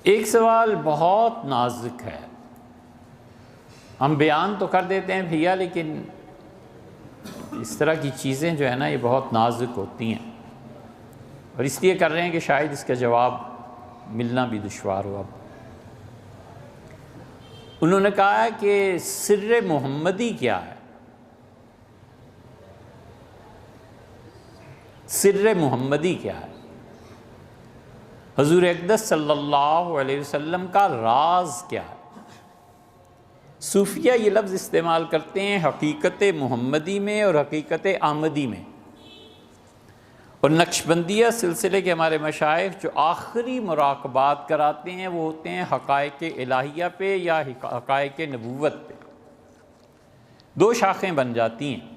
ایک سوال بہت نازک ہے، ہم بیان تو کر دیتے ہیں بھیا، لیکن اس طرح کی چیزیں جو ہے نا یہ بہت نازک ہوتی ہیں، اور اس لیے کر رہے ہیں کہ شاید اس کا جواب ملنا بھی دشوار ہو۔ اب انہوں نے کہا کہ سر محمدی کیا ہے؟ سر محمدی کیا ہے؟ حضور اقدس صلی اللہ علیہ وسلم کا راز کیا ہے؟ صوفیہ یہ لفظ استعمال کرتے ہیں حقیقت محمدی میں اور حقیقت احمدی میں، اور نقشبندیہ سلسلے کے ہمارے مشائخ جو آخری مراقبات کراتے ہیں وہ ہوتے ہیں حقائق الہیہ پہ یا حقائق نبوت پہ۔ دو شاخیں بن جاتی ہیں،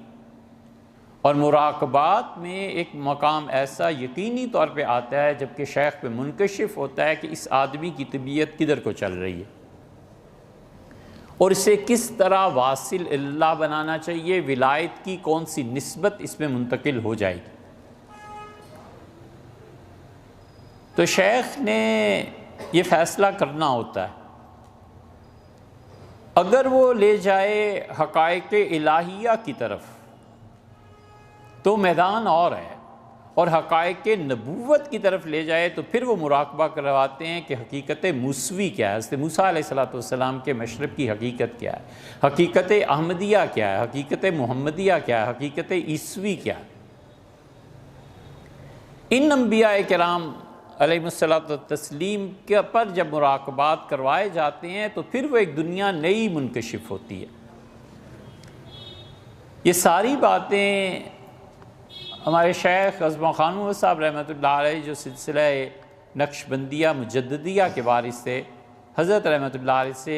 اور مراقبات میں ایک مقام ایسا یقینی طور پہ آتا ہے جبکہ شیخ پہ منکشف ہوتا ہے کہ اس آدمی کی طبیعت کدھر کو چل رہی ہے، اور اسے کس طرح واصل اللہ بنانا چاہیے، ولایت کی کون سی نسبت اس میں منتقل ہو جائے گی۔ تو شیخ نے یہ فیصلہ کرنا ہوتا ہے، اگر وہ لے جائے حقائق الہیہ کی طرف تو میدان اور ہے، اور حقائق نبوت کی طرف لے جائے تو پھر وہ مراقبہ کرواتے ہیں کہ حقیقت موسوی کیا ہے، حضرت موسیٰ علیہ السلام کے مشرب کی حقیقت کیا ہے، حقیقت احمدیہ کیا ہے، حقیقت محمدیہ کیا ہے، حقیقت عیسوی کیا ہے۔ ان انبیاء کرام علیہ الصلوۃ والتسلیم کے پر جب مراقبات کروائے جاتے ہیں تو پھر وہ ایک دنیا نئی منکشف ہوتی ہے۔ یہ ساری باتیں ہمارے شیخ عظمہ خانوم صاحب رحمۃ اللہ علیہ جو سلسلہ نقشبندیہ مجددیہ کے وارث تھے، حضرت رحمۃ اللہ علیہ سے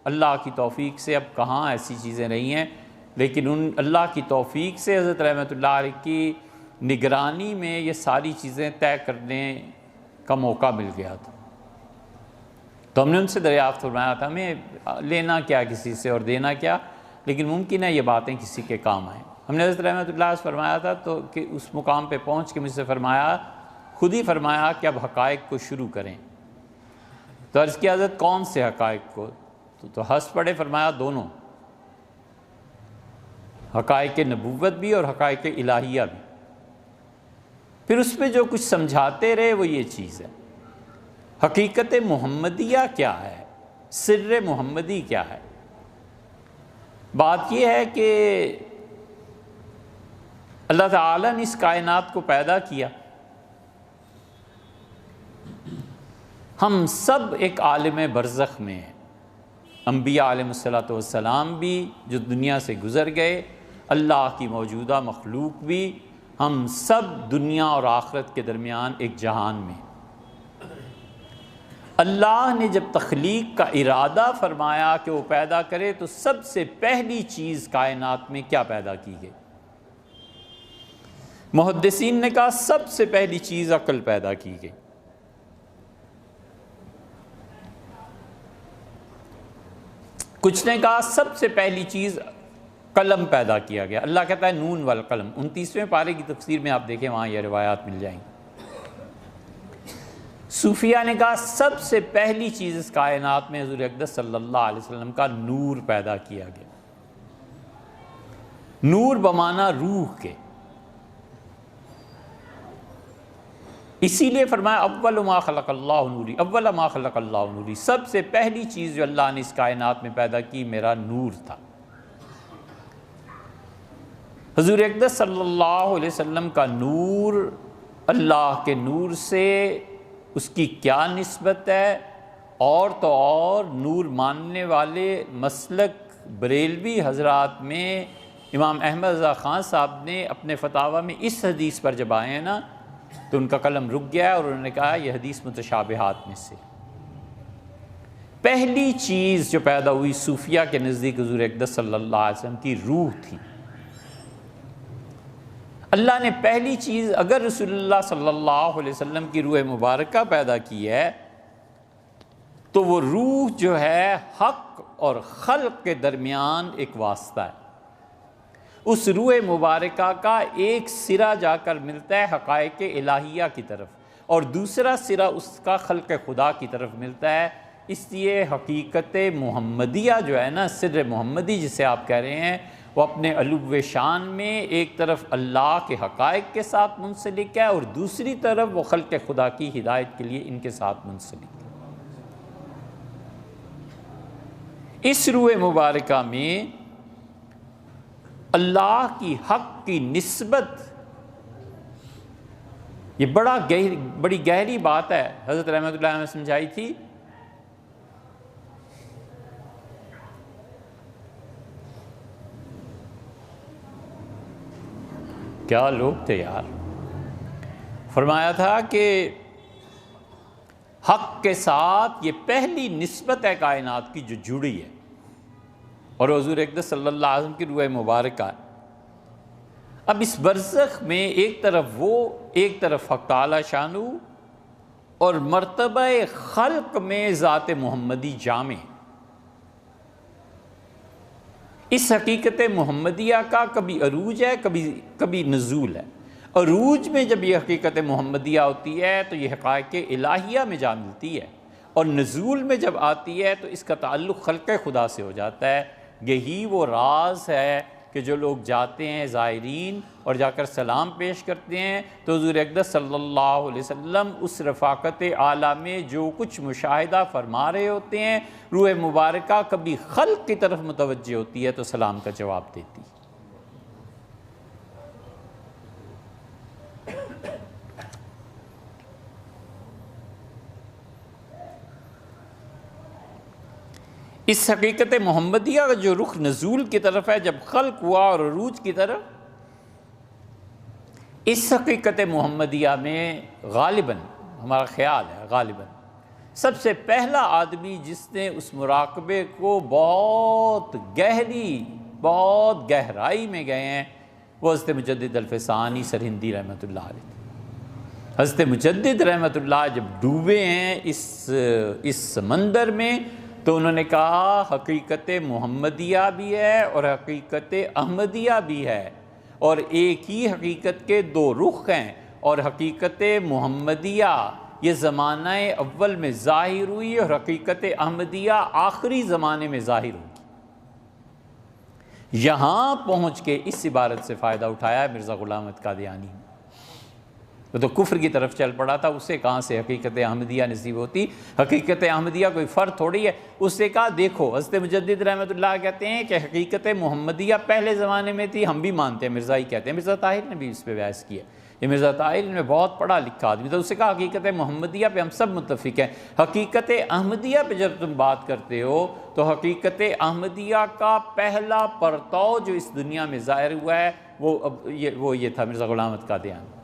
اللہ کی توفیق سے اب کہاں ایسی چیزیں رہی ہیں، لیکن ان اللہ کی توفیق سے حضرت رحمۃ اللہ علیہ کی نگرانی میں یہ ساری چیزیں طے کرنے کا موقع مل گیا تھا۔ تو ہم نے ان سے دریافت فرمایا تھا، ہمیں لینا کیا کسی سے اور دینا کیا، لیکن ممکن ہے یہ باتیں کسی کے کام آئیں۔ ہم نے حضرت رحمۃ اللہ سے فرمایا تھا تو کہ اس مقام پہ پہنچ کے مجھ سے فرمایا، خود ہی فرمایا کہ اب حقائق کو شروع کریں۔ تو عرض کیا حضرت کون سے حقائق کو؟ تو ہنس پڑے، فرمایا دونوں، حقائق نبوت بھی اور حقائق الہیہ بھی۔ پھر اس پہ جو کچھ سمجھاتے رہے وہ یہ چیز ہے، حقیقت محمدیہ کیا ہے، سر محمدی کیا ہے۔ بات یہ ہے کہ اللہ تعالیٰ نے اس کائنات کو پیدا کیا، ہم سب ایک عالم برزخ میں ہیں، انبیاء علیہ السلام بھی جو دنیا سے گزر گئے، اللہ کی موجودہ مخلوق بھی، ہم سب دنیا اور آخرت کے درمیان ایک جہان میں۔ اللہ نے جب تخلیق کا ارادہ فرمایا کہ وہ پیدا کرے تو سب سے پہلی چیز کائنات میں کیا پیدا کی گئی؟ محدثین نے کہا سب سے پہلی چیز عقل پیدا کی گئی۔ کچھ نے کہا سب سے پہلی چیز قلم پیدا کیا گیا۔ اللہ کہتا ہے نون والقلم، 29ویں پارے کی تفسیر میں آپ دیکھیں وہاں یہ روایات مل جائیں گی۔ صوفیہ نے کہا سب سے پہلی چیز اس کائنات میں حضور اقدس صلی اللہ علیہ وسلم کا نور پیدا کیا گیا۔ نور بمعنی روح کے، اسی لیے فرمایا اول ما خلق اللہ نوری، اول ما خلق اللہ نوری، سب سے پہلی چیز جو اللہ نے اس کائنات میں پیدا کی میرا نور تھا۔ حضور اقدس صلی اللہ علیہ وسلم کا نور اللہ کے نور سے اس کی کیا نسبت ہے، اور تو اور نور ماننے والے مسلک بریلوی حضرات میں امام احمد رضا خان صاحب نے اپنے فتاویٰ میں اس حدیث پر جب آئے ہیں نا تو ان کا قلم رک گیا اور انہوں نے کہا یہ حدیث متشابہات میں سے۔ پہلی چیز جو پیدا ہوئی صوفیہ کے نزدیک حضور اقدس صلی اللہ علیہ وسلم کی روح تھی۔ اللہ نے پہلی چیز اگر رسول اللہ صلی اللہ علیہ وسلم کی روح مبارکہ پیدا کی ہے تو وہ روح جو ہے حق اور خلق کے درمیان ایک واسطہ ہے۔ اس روح مبارکہ کا ایک سرا جا کر ملتا ہے حقائق الہیہ کی طرف، اور دوسرا سرا اس کا خلق خدا کی طرف ملتا ہے۔ اس لیے حقیقت محمدیہ جو ہے نا، سر محمدی جسے آپ کہہ رہے ہیں، وہ اپنے علو شان میں ایک طرف اللہ کے حقائق کے ساتھ منسلک ہے اور دوسری طرف وہ خلق خدا کی ہدایت کے لیے ان کے ساتھ منسلک ہے۔ اس روح مبارکہ میں اللہ کی حق کی نسبت، یہ بڑی گہری بات ہے، حضرت رحمۃ اللہ نے سمجھائی تھی۔ کیا لوگ تھے یار، فرمایا تھا کہ حق کے ساتھ یہ پہلی نسبت ہے کائنات کی جو جڑی ہے، اور حضور اقدس صلی اللہ علیہ وسلم کی روح مبارکہ ہے۔ اب اس برزخ میں ایک طرف حق تعالی شانو اور مرتبہ خلق میں ذات محمدی جامع۔ اس حقیقت محمدیہ کا کبھی عروج ہے، کبھی نزول ہے۔ عروج میں جب یہ حقیقت محمدیہ ہوتی ہے تو یہ حقائق الہیہ میں جا ملتی ہے، اور نزول میں جب آتی ہے تو اس کا تعلق خلق خدا سے ہو جاتا ہے۔ یہی وہ راز ہے کہ جو لوگ جاتے ہیں زائرین اور جا کر سلام پیش کرتے ہیں تو حضور اقدس صلی اللہ علیہ وسلم اس رفاقت اعلیٰ میں جو کچھ مشاہدہ فرما رہے ہوتے ہیں، روح مبارکہ کبھی خلق کی طرف متوجہ ہوتی ہے تو سلام کا جواب دیتی ہے۔ اس حقیقت محمدیہ کا جو رخ نزول کی طرف ہے جب خلق ہوا اور عروج کی طرف، اس حقیقت محمدیہ میں غالباً ہمارا خیال ہے غالباً سب سے پہلا آدمی جس نے اس مراقبے کو بہت گہرائی میں گئے ہیں وہ حضرت مجدد الفسانی سرہندی رحمۃ اللہ علیہ۔ حضرت مجدد رحمۃ اللہ جب ڈوبے ہیں اس سمندر میں تو انہوں نے کہا حقیقت محمدیہ بھی ہے اور حقیقت احمدیہ بھی ہے، اور ایک ہی حقیقت کے دو رخ ہیں، اور حقیقت محمدیہ یہ زمانہ اول میں ظاہر ہوئی اور حقیقت احمدیہ آخری زمانے میں ظاہر ہوئی۔ یہاں پہنچ کے اس عبارت سے فائدہ اٹھایا ہے مرزا غلام احمد قادیانی نے۔ وہ تو کفر کی طرف چل پڑا تھا، اسے کہاں سے حقیقت احمدیہ نصیب ہوتی؟ حقیقت احمدیہ کوئی فرد تھوڑی ہے۔ اس نے کہا دیکھو حضرت مجدد رحمۃ اللہ کہتے ہیں کہ حقیقت محمدیہ پہلے زمانے میں تھی، ہم بھی مانتے ہیں، مرزا ہی کہتے ہیں۔ مرزا طاہر نے بھی اس پہ بحث کیا، یہ مرزا طاہر نے بہت پڑھا لکھا آدمی تھا، اس نے کہا حقیقت محمدیہ پہ ہم سب متفق ہیں، حقیقت احمدیہ پہ جب تم بات کرتے ہو تو حقیقت احمدیہ کا پہلا پرتو جو اس دنیا میں ظاہر ہوا ہے وہ یہ تھا مرزا غلام احمد قادیانی۔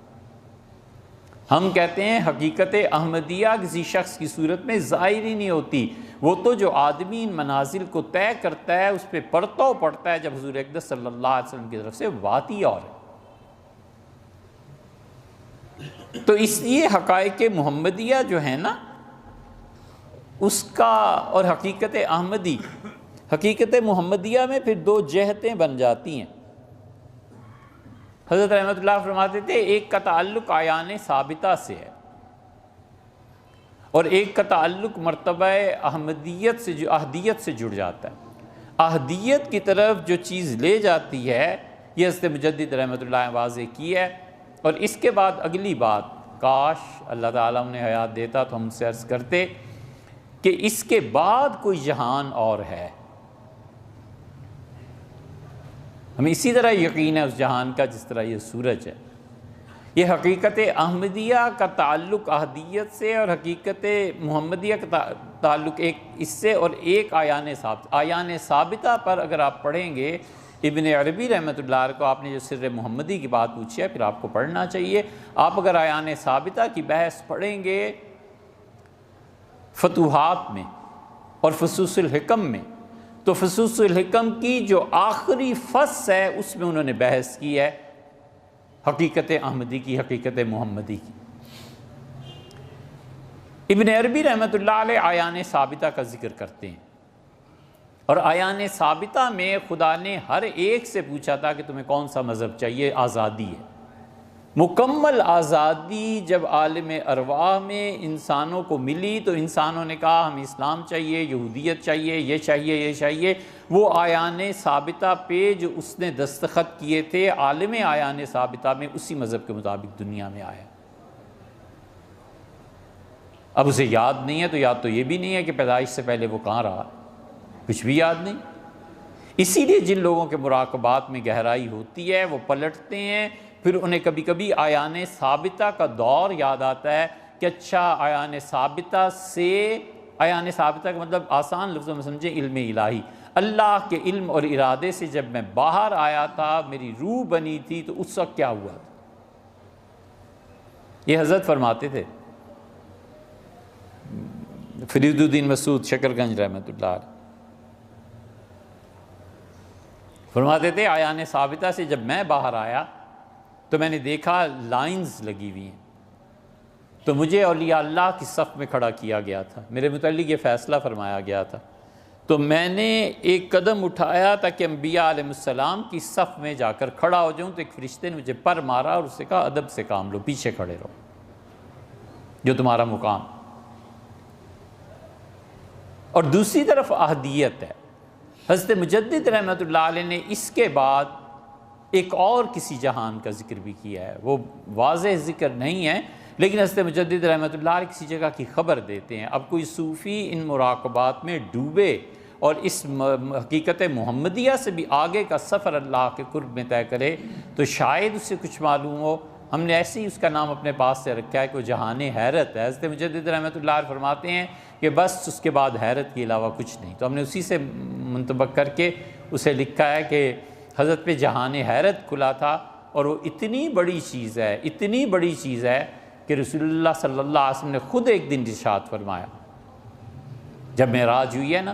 ہم کہتے ہیں حقیقت احمدیہ کسی شخص کی صورت میں ظاہر ہی نہیں ہوتی، وہ تو جو آدمی ان منازل کو طے کرتا ہے اس پہ پرتو پڑتا ہے جب حضور اقدس صلی اللہ علیہ وسلم کی طرف سے واتی اور ہے۔ تو اس لیے حقائق محمدیہ جو ہے نا اس کا اور حقیقت احمدی، حقیقت محمدیہ میں پھر دو جہتیں بن جاتی ہیں۔ حضرت رحمۃ اللہ فرماتے تھے ایک کا تعلق عیان ثابتہ سے ہے اور ایک کا تعلق مرتبہ احمدیت سے جو احدیت سے جڑ جاتا ہے۔ احدیت کی طرف جو چیز لے جاتی ہے یہ حضرت مجدد رحمۃ اللہ نے واضح کی ہے، اور اس کے بعد اگلی بات، کاش اللہ تعالیٰ انہیں حیات دیتا تو ہم ان سے عرض کرتے کہ اس کے بعد کوئی جہان اور ہے۔ ہمیں اسی طرح یقین ہے اس جہان کا جس طرح یہ سورج ہے۔ یہ حقیقت احمدیہ کا تعلق احدیت سے اور حقیقت محمدیہ کا تعلق ایک اس سے اور ایک عیان ثابت۔ عیان ثابتہ پر اگر آپ پڑھیں گے ابن عربی رحمۃ اللہ علیہ کو، آپ نے جو سر محمدی کی بات پوچھی ہے پھر آپ کو پڑھنا چاہیے۔ آپ اگر عیان ثابتہ کی بحث پڑھیں گے فتوحات میں اور فصوص الحکم میں تو فصوص الحکم کی جو آخری فص ہے اس میں انہوں نے بحث کی ہے حقیقت احمدی کی، حقیقت محمدی کی۔ ابن عربی رحمۃ اللہ علیہ عیان ثابتہ کا ذکر کرتے ہیں، اور عیان ثابتہ میں خدا نے ہر ایک سے پوچھا تھا کہ تمہیں کون سا مذہب چاہیے، آزادی ہے۔ مکمل آزادی جب عالم ارواح میں انسانوں کو ملی تو انسانوں نے کہا ہمیں اسلام چاہیے، یہودیت چاہیے، یہ چاہیے، یہ چاہیے۔ وہ آیان ثابتہ پہ جو اس نے دستخط کیے تھے، عالم آیان ثابتہ میں اسی مذہب کے مطابق دنیا میں آیا۔ اب اسے یاد نہیں ہے تو یاد تو یہ بھی نہیں ہے کہ پیدائش سے پہلے وہ کہاں رہا، کچھ بھی یاد نہیں۔ اسی لیے جن لوگوں کے مراقبات میں گہرائی ہوتی ہے وہ پلٹتے ہیں، پھر انہیں کبھی کبھی آیان ثابتہ کا دور یاد آتا ہے کہ اچھا آیان ثابتہ سے، آیان ثابتہ کا مطلب آسان لفظوں میں سمجھیں علم الہی، اللہ کے علم اور ارادے سے جب میں باہر آیا تھا، میری روح بنی تھی، تو اس وقت کیا ہوا تھا۔ یہ حضرت فرماتے تھے، فرید الدین مسعود شکر گنج رحمۃ اللہ علیہ فرماتے تھے آیان ثابتہ سے جب میں باہر آیا تو میں نے دیکھا لائنز لگی ہوئی ہیں، تو مجھے اولیاء اللہ کی صف میں کھڑا کیا گیا تھا، میرے متعلق یہ فیصلہ فرمایا گیا تھا، تو میں نے ایک قدم اٹھایا تاکہ انبیاء علیہ السلام کی صف میں جا کر کھڑا ہو جاؤں، تو ایک فرشتے نے مجھے پر مارا اور اس سے کہا ادب سے کام لو، پیچھے کھڑے رہو، جو تمہارا مقام۔ اور دوسری طرف احدیت ہے۔ حضرت مجدد رحمۃ اللہ علیہ نے اس کے بعد ایک اور کسی جہان کا ذکر بھی کیا ہے، وہ واضح ذکر نہیں ہے، لیکن حضرت مجدد رحمۃ اللہ علیہ کسی جگہ کی خبر دیتے ہیں۔ اب کوئی صوفی ان مراقبات میں ڈوبے اور اس حقیقت محمدیہ سے بھی آگے کا سفر اللہ کے قرب میں طے کرے تو شاید اس سے کچھ معلوم ہو۔ ہم نے ایسے ہی اس کا نام اپنے پاس سے رکھا ہے کہ وہ جہان حیرت ہے۔ حضرت مجدد رحمۃ اللہ علیہ فرماتے ہیں کہ بس اس کے بعد حیرت کے علاوہ کچھ نہیں، تو ہم نے اسی سے منطبق کر کے اسے لکھا ہے کہ حضرت پہ جہان حیرت کھلا تھا، اور وہ اتنی بڑی چیز ہے، اتنی بڑی چیز ہے کہ رسول اللہ صلی اللہ علیہ وسلم نے خود ایک دن ارشاد فرمایا، جب معراج ہوئی ہے نا،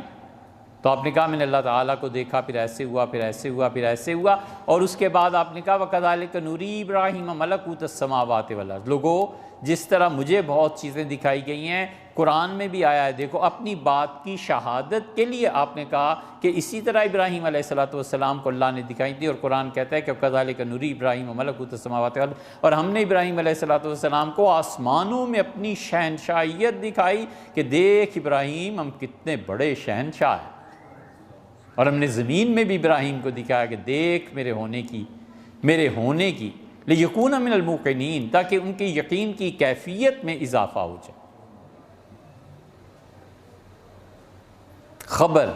تو آپ نے کہا میں نے اللہ تعالیٰ کو دیکھا، پھر ایسے ہوا، پھر ایسے ہوا، پھر ایسے ہوا، اور اس کے بعد آپ نے کہا وَكَذَلِكَ نُرِي إِبْرَاهِيمَ مَلَكُوتَ السَّمَاوَاتِ وَالْأَرْضِ۔ لوگوں جس طرح مجھے بہت چیزیں دکھائی گئی ہیں، قرآن میں بھی آیا ہے، دیکھو اپنی بات کی شہادت کے لیے آپ نے کہا کہ اسی طرح ابراہیم علیہ السلام کو اللہ نے دکھائی تھی، اور قرآن کہتا ہے کہ وَكَذَلِكَ نُرِي إِبْرَاهِيمَ مَلَكُوتَ السَّمَاوَاتِ وَالْأَرْضِ، اور ہم نے ابراہیم علیہ السلام کو آسمانوں میں اپنی شہنشاہیت دکھائی کہ دیکھ ابراہیم ہم کتنے بڑے شہنشاہ ہیں، اور ہم نے زمین میں بھی ابراہیم کو دکھایا کہ دیکھ میرے ہونے کی لِيَكُونَ مِنَ الْمُوقِنِينَ، تاکہ ان کے یقین کی کیفیت میں اضافہ ہو جائے۔ خبر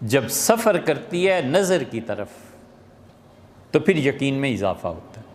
جب سفر کرتی ہے نظر کی طرف تو پھر یقین میں اضافہ ہوتا ہے۔